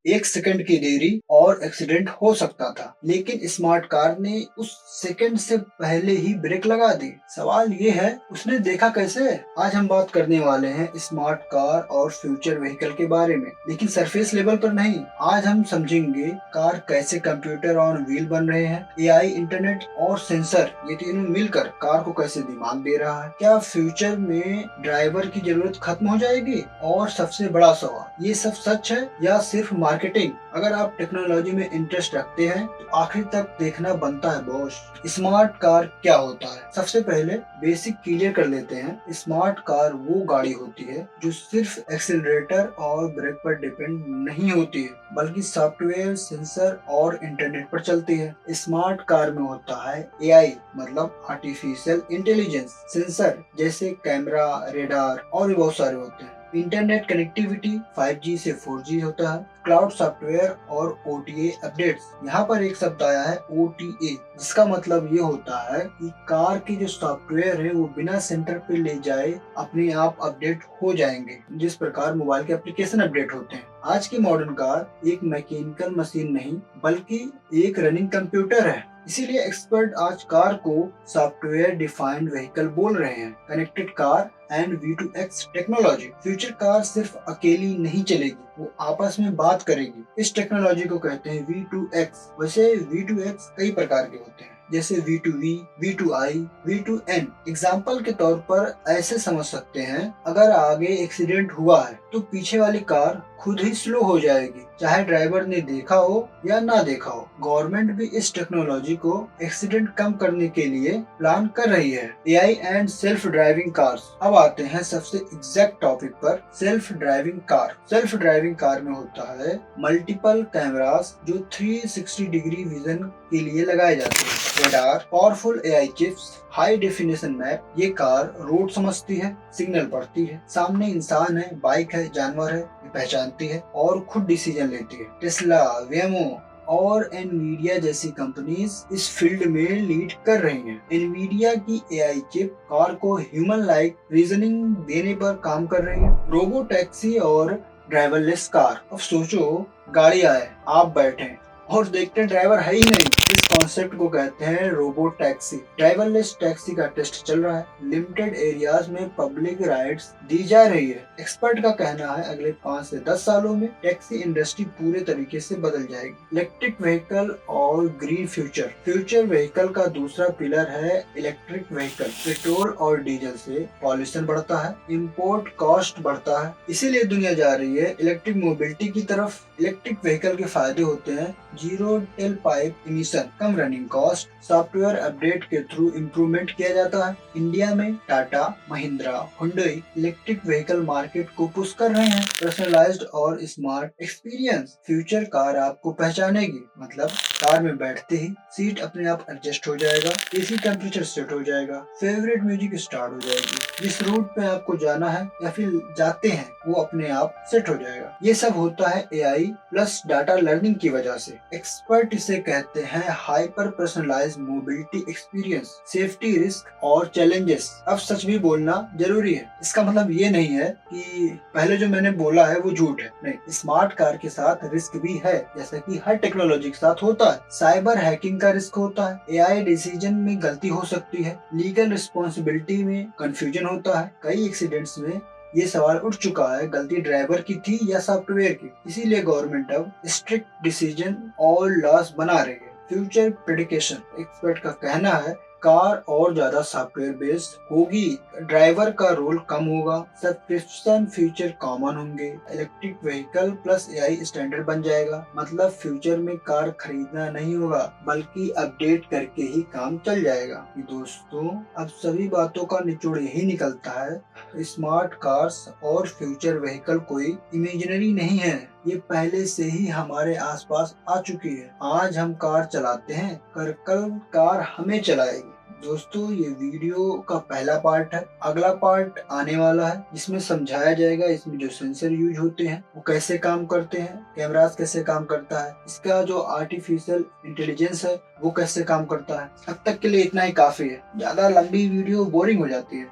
1 second की देरी और एक्सीडेंट हो सकता था, लेकिन स्मार्ट कार ने उस सेकंड से पहले ही ब्रेक लगा दी। सवाल ये है, उसने देखा कैसे? आज हम बात करने वाले हैं स्मार्ट कार और फ्यूचर व्हीकल के बारे में, लेकिन सरफेस लेवल पर नहीं। आज हम समझेंगे कार कैसे कंप्यूटर ऑन व्हील बन रहे हैं, एआई, इंटरनेट और सेंसर, ये तीनों मिलकर कार को कैसे दिमाग दे रहा है। क्या फ्यूचर में ड्राइवर की जरूरत खत्म हो जाएगी? और सबसे बड़ा सवाल, ये सब सच है या सिर्फ मार्केटिंग? अगर आप टेक्नोलॉजी में इंटरेस्ट रखते हैं तो आखिर तक देखना बनता है बॉस। स्मार्ट कार क्या होता है? सबसे पहले बेसिक क्लियर कर लेते हैं। स्मार्ट कार वो गाड़ी होती है जो सिर्फ एक्सीलरेटर और ब्रेक पर डिपेंड नहीं होती है, बल्कि सॉफ्टवेयर, सेंसर और इंटरनेट पर चलती है। स्मार्ट कार में होता है एआई, मतलब आर्टिफिशियल इंटेलिजेंस, सेंसर जैसे कैमरा, रेडार और भी बहुत सारे होते हैं। इंटरनेट कनेक्टिविटी 5G से 4G होता है, क्लाउड सॉफ्टवेयर और OTA अपडेट्स। यहाँ पर एक शब्द आया है OTA, जिसका मतलब ये होता है कि कार के जो सॉफ्टवेयर है वो बिना सेंटर पे ले जाए अपने आप अपडेट हो जाएंगे, जिस प्रकार मोबाइल के एप्लीकेशन अपडेट होते हैं। आज की मॉडर्न कार एक मैकेनिकल मशीन नहीं, बल्कि एक रनिंग कंप्यूटर है। इसीलिए एक्सपर्ट आज कार को सॉफ्टवेयर डिफाइंड व्हीकल बोल रहे हैं, connected car and V2X technology. Future car सिर्फ अकेली नहीं चलेगी, वो आपस में बात करेगी। इस टेक्नोलॉजी को कहते हैं V2X। वैसे V2X कई प्रकार के होते हैं, जैसे V2V, V2I, V2N। एग्जाम्पल के तौर पर ऐसे समझ सकते हैं, अगर आगे एक्सीडेंट हुआ है तो पीछे वाली कार खुद ही स्लो हो जाएगी, चाहे ड्राइवर ने देखा हो या ना देखा हो। गवर्नमेंट भी इस टेक्नोलॉजी को एक्सीडेंट कम करने के लिए प्लान कर रही है। AI and self driving cars. अब आते हैं सबसे एग्जैक्ट टॉपिक पर, self driving car. Self driving car में होता है मल्टीपल कैमरास जो 360 डिग्री विजन के लिए लगाए जाते हैं, radar, powerful AI chips, high definition map. ये कार रोड समझती है, सिग्नल पढ़ती है, सामने इंसान है, बाइक है, जानवर है, ये पहचानती है और खुद डिसीजन लेती है। टेस्ला, वेमो और एनवीडिया जैसी कंपनीज इस फील्ड में लीड कर रही हैं। एनवीडिया की एआई चिप कार को ह्यूमन लाइक रीजनिंग देने पर काम कर रही है। रोबो टैक्सी और ड्राइवरलेस कार। अब सोचो, गाड़ी आए, आप बैठे और देखते हैं ड्राइवर है ही नहीं। इस कॉन्सेप्ट को कहते हैं रोबो टैक्सी। ड्राइवरलेस टैक्सी का टेस्ट चल रहा है, लिमिटेड एरियाज में पब्लिक राइड्स दी जा रही है। एक्सपर्ट का कहना है अगले 5 से 10 सालों में टैक्सी इंडस्ट्री पूरे तरीके से बदल जाएगी। इलेक्ट्रिक व्हीकल और ग्रीन फ्यूचर। फ्यूचर व्हीकल का दूसरा पिलर है इलेक्ट्रिक व्हीकल। पेट्रोल और डीजल से पॉल्यूशन बढ़ता है, इम्पोर्ट कॉस्ट बढ़ता है, इसीलिए दुनिया जा रही है इलेक्ट्रिक मोबिलिटी की तरफ। इलेक्ट्रिक व्हीकल के फायदे होते हैं zero tell pipe emission, come running cost, software update के थ्रू इम्प्रूवमेंट किया जाता है। इंडिया में Tata, Mahindra, Hyundai electric vehicle market को पुश कर रहे हैं। पर्सनलाइज्ड और स्मार्ट एक्सपीरियंस। फ्यूचर कार आपको पहचानेगी, मतलब कार में बैठते ही सीट अपने आप एडजस्ट हो जाएगा, एसी टेम्परेचर सेट हो जाएगा, फेवरेट म्यूजिक स्टार्ट हो जाएगी, जिस रूट पे आपको जाना है या फिर जाते हैं वो अपने आप सेट हो जाएगा। ये सब होता है एआई प्लस डाटा लर्निंग की वजह से। एक्सपर्ट इसे कहते हैं hyper personalised mobility experience. Safety, risk और चैलेंजेस। अब सच भी बोलना जरूरी है। इसका मतलब ये नहीं है कि पहले जो मैंने बोला है वो झूठ है, नहीं। स्मार्ट कार के साथ रिस्क भी है, जैसा कि हर टेक्नोलॉजी के साथ होता है। साइबर हैकिंग का रिस्क होता है, एआई डिसीजन में गलती हो सकती है, लीगल रिस्पॉन्सिबिलिटी में कंफ्यूजन होता है। कई एक्सीडेंट्स में ये सवाल उठ चुका है, गलती ड्राइवर की थी या सॉफ्टवेयर की। इसीलिए गवर्नमेंट अब स्ट्रिक्ट डिसीजन और लॉस बना रही है। Future prediction. एक्सपर्ट का कहना है कार और ज्यादा सॉफ्टवेयर बेस्ड होगी, ड्राइवर का रोल कम होगा, सब्सक्रिप्शन फीचर कॉमन होंगे, electric vehicle plus AI standard बन जाएगा। मतलब फ्यूचर में कार खरीदना नहीं होगा, बल्कि अपडेट करके ही काम चल जाएगा। दोस्तों, अब सभी बातों का निचोड़ यही निकलता है, स्मार्ट कार्स और फ्यूचर व्हीकल कोई इमेजिनरी नहीं है, ये पहले से ही हमारे आसपास आ चुकी है। आज हम कार चलाते हैं, कल कार हमें चलाएगी। दोस्तों, ये वीडियो का पहला पार्ट है। अगला पार्ट आने वाला है, जिसमें समझाया जाएगा इसमें जो सेंसर यूज होते हैं वो कैसे काम करते हैं, कैमरास कैसे काम करता है, इसका जो आर्टिफिशियल इंटेलिजेंस है वो कैसे काम करता है। अब तक के लिए इतना ही काफी है, ज्यादा लंबी वीडियो बोरिंग हो जाती है।